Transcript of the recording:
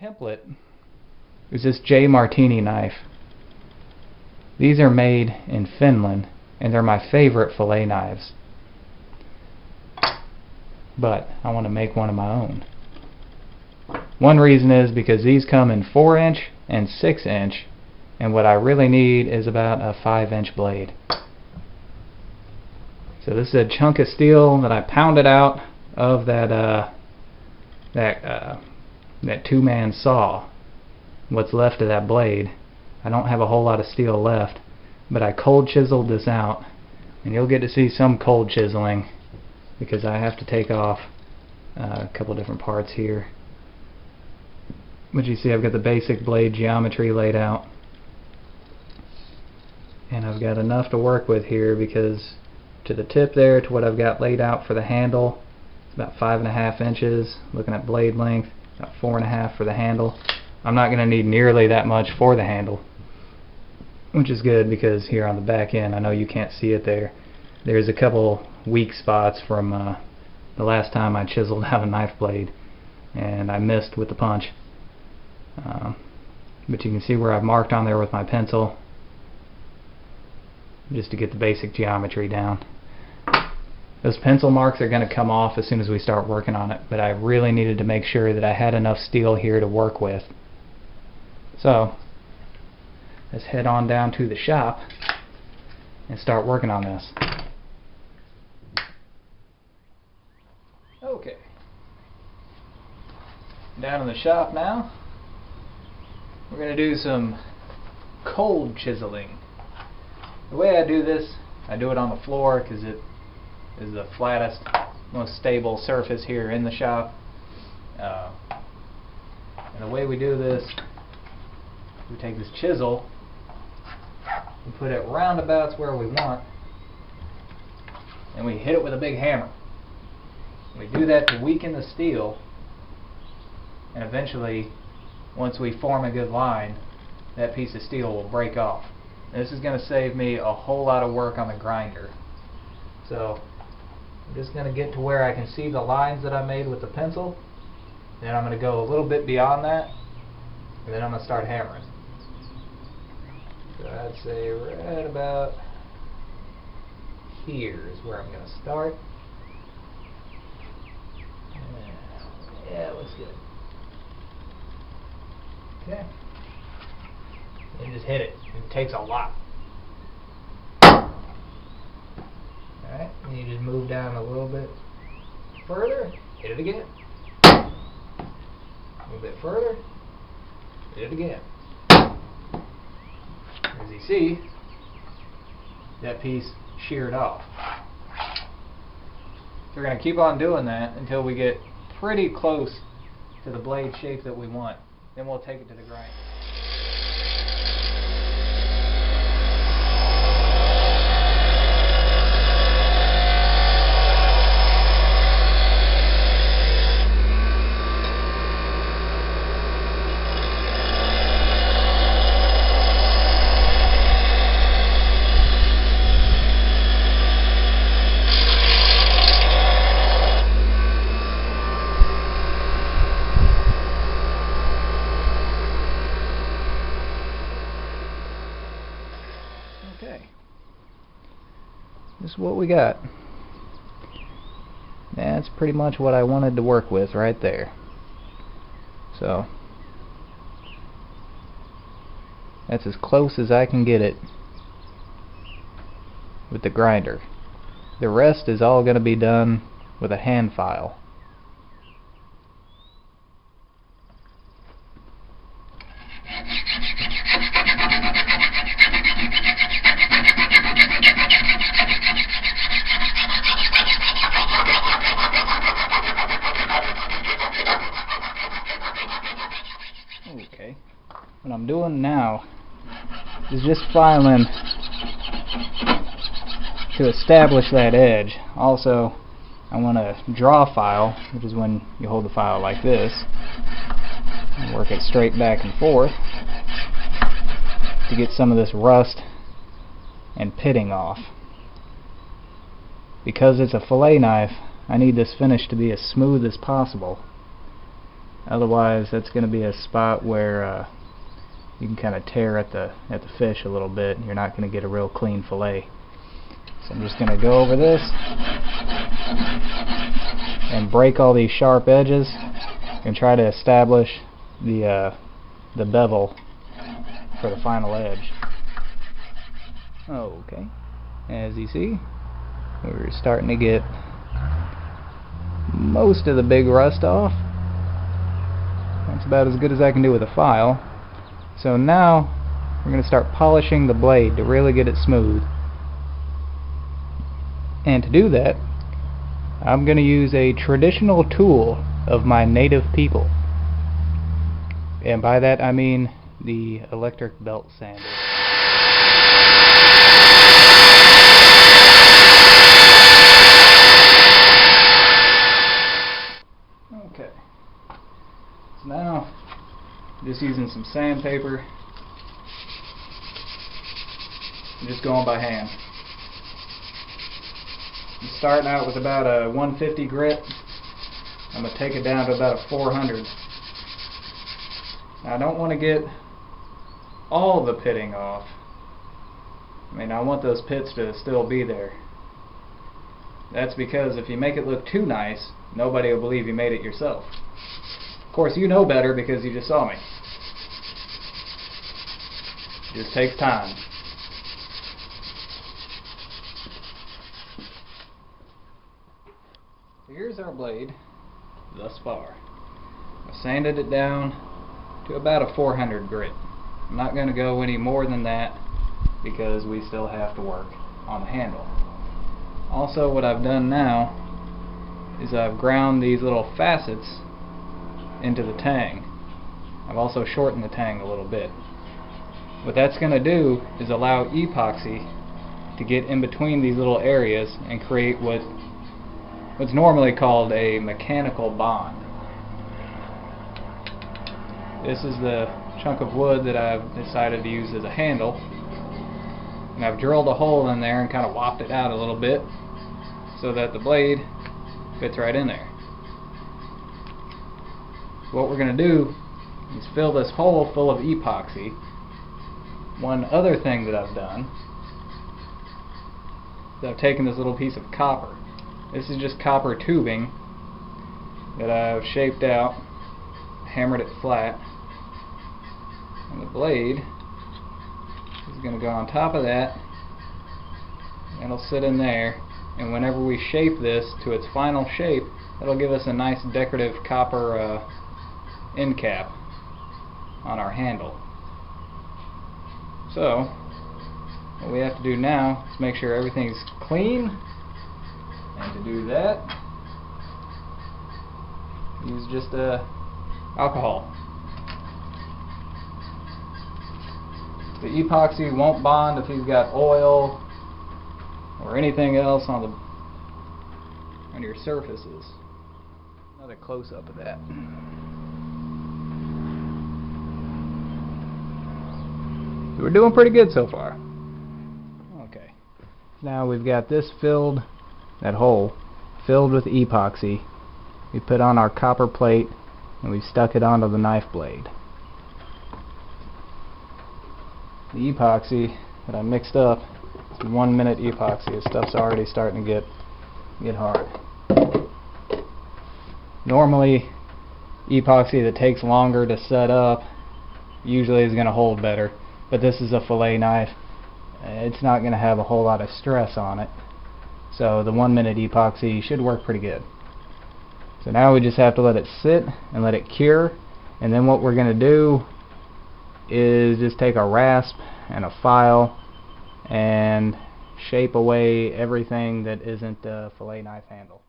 template is this J Martini knife. These are made in Finland and they're my favorite fillet knives. But I want to make one of my own. One reason is because these come in 4-inch and 6-inch, and what I really need is about a 5-inch blade. So this is a chunk of steel that I pounded out of that two-man saw. What's left of that blade. I don't have a whole lot of steel left, but I cold chiseled this out, and you'll get to see some cold chiseling because I have to take off a couple different parts here. But you see I've got the basic blade geometry laid out, and I've got enough to work with here because to the tip there, to what I've got laid out for the handle, it's about 5.5 inches. Looking at blade length, about 4.5 for the handle. I'm not going to need nearly that much for the handle, which is good because here on the back end, I know you can't see it there, there's a couple weak spots from the last time I chiseled out a knife blade and I missed with the punch. But you can see where I've marked on there with my pencil just to get the basic geometry down. Those pencil marks are going to come off as soon as we start working on it, but I really needed to make sure that I had enough steel here to work with. So let's head on down to the shop and start working on this. Okay. Down in the shop now. We're going to do some cold chiseling. The way I do this, I do it on the floor because it is the flattest, most stable surface here in the shop. And the way we do this, we take this chisel and put it roundabouts where we want, and we hit it with a big hammer. We do that to weaken the steel, and eventually, once we form a good line, that piece of steel will break off. And this is going to save me a whole lot of work on the grinder. So I'm just going to get to where I can see the lines that I made with the pencil. Then I'm going to go a little bit beyond that, and then I'm going to start hammering. So I'd say right about here is where I'm going to start. Yeah, looks good. Okay. And just hit it. It takes a lot. Alright, and you just move down a little bit further, hit it again. A little bit further, hit it again. As you see, that piece sheared off. So we're going to keep on doing that until we get pretty close to the blade shape that we want. Then we'll take it to the grinder. Okay, this is what we got. That's pretty much what I wanted to work with right there. So that's as close as I can get it with the grinder. The rest is all going to be done with a hand file. Okay, what I'm doing now is just filing to establish that edge. Also, I want to draw file, which is when you hold the file like this and work it straight back and forth to get some of this rust and pitting off. Because it's a fillet knife, I need this finish to be as smooth as possible. Otherwise, that's going to be a spot where you can kind of tear at the fish a little bit. You're not going to get a real clean fillet. So I'm just going to go over this and break all these sharp edges and try to establish the bevel for the final edge. Okay, as you see, we're starting to get most of the big rust off. That's about as good as I can do with a file. So now we're going to start polishing the blade to really get it smooth. And to do that, I'm going to use a traditional tool of my native people. And by that I mean the electric belt sander. Okay. So now, just using some sandpaper, I'm just going by hand. I'm starting out with about a 150 grit. I'm going to take it down to about a 400. Now I don't want to get all the pitting off. I mean, I want those pits to still be there. That's because if you make it look too nice, nobody will believe you made it yourself. Of course, you know better because you just saw me. It just takes time. So here's our blade thus far. I sanded it down to about a 400 grit. I'm not going to go any more than that because we still have to work on the handle. Also, what I've done now is I've ground these little facets into the tang. I've also shortened the tang a little bit. What that's going to do is allow epoxy to get in between these little areas and create what's normally called a mechanical bond. This is the chunk of wood that I've decided to use as a handle, and I've drilled a hole in there and kind of lopped it out a little bit so that the blade fits right in there. What we're going to do is fill this hole full of epoxy. One other thing that I've done is I've taken this little piece of copper. This is just copper tubing that I've shaped out, hammered it flat, and the blade is going to go on top of that, and it'll sit in there, and whenever we shape this to its final shape, it'll give us a nice decorative copper end cap on our handle. So what we have to do now is make sure everything's clean, and to do that, use just alcohol. The epoxy won't bond if you've got oil or anything else on your surfaces. Another close-up of that. So we're doing pretty good so far. Okay. Now we've got this filled, that hole filled with epoxy. We put on our copper plate and we've stuck it onto the knife blade. The epoxy that I mixed up, it's 1 minute epoxy. This stuff's already starting to get hard. Normally, epoxy that takes longer to set up usually is going to hold better, but this is a fillet knife. It's not going to have a whole lot of stress on it, so the 1 minute epoxy should work pretty good. So now we just have to let it sit and let it cure, and then what we're going to do is just take a rasp and a file and shape away everything that isn't a fillet knife handle.